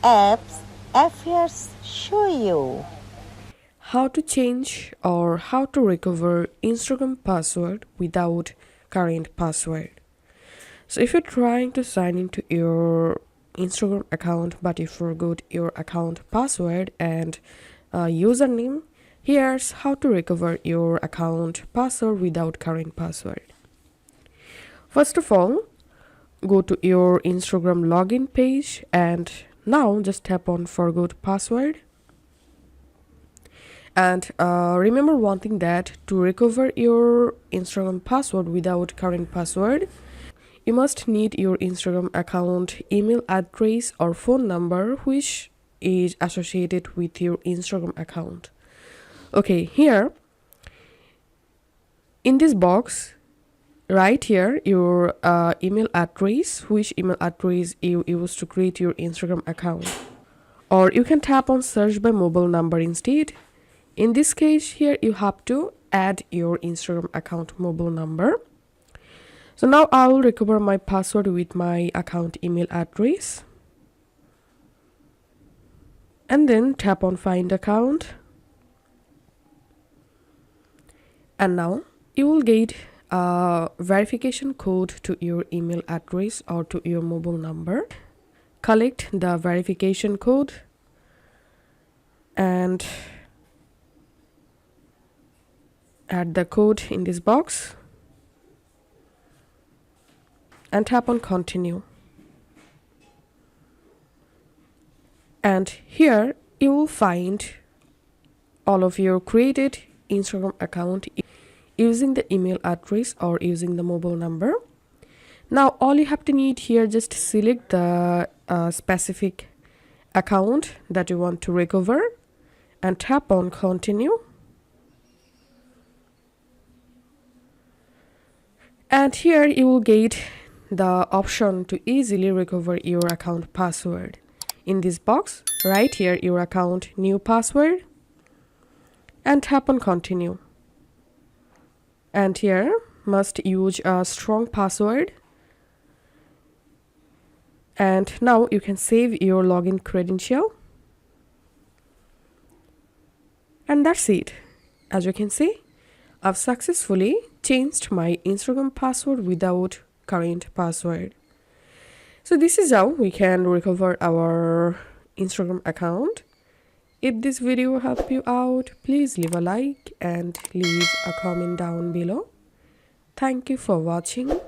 apps affairs show you How to change or how to recover Instagram password without current password. So if you're trying to sign into your Instagram account but you forgot your account password and username, here's how to recover your account password without current password. First of all, go to your Instagram login page and now just tap on forgot password. And remember one thing, that to recover your Instagram password without current password, you must need your Instagram account email address or phone number which is associated with your Instagram account. Okay, here in this box, right here your email address, which email address you use to create your Instagram account. Or you can tap on search by mobile number instead. In this case, here you have to add your Instagram account mobile number. So now I will recover my password with my account email address. And then tap on find account. And now you will get a verification code to your email address or to your mobile number. Collect the verification code and add the code in this box and tap on continue. And here you will find all of your created Instagram account using the email address or using the mobile number. Now all you have to need here, just select the specific account that you want to recover and tap on continue. And here you will get the option to easily recover your account password. In this box, right here your account new password and tap on continue. And here must use a strong password. And now you can save your login credential. And that's it. As you can see, I've successfully changed my Instagram password without current password. So this is how we can recover our Instagram account. If this video helped you out, please leave a like and leave a comment down below. Thank you for watching.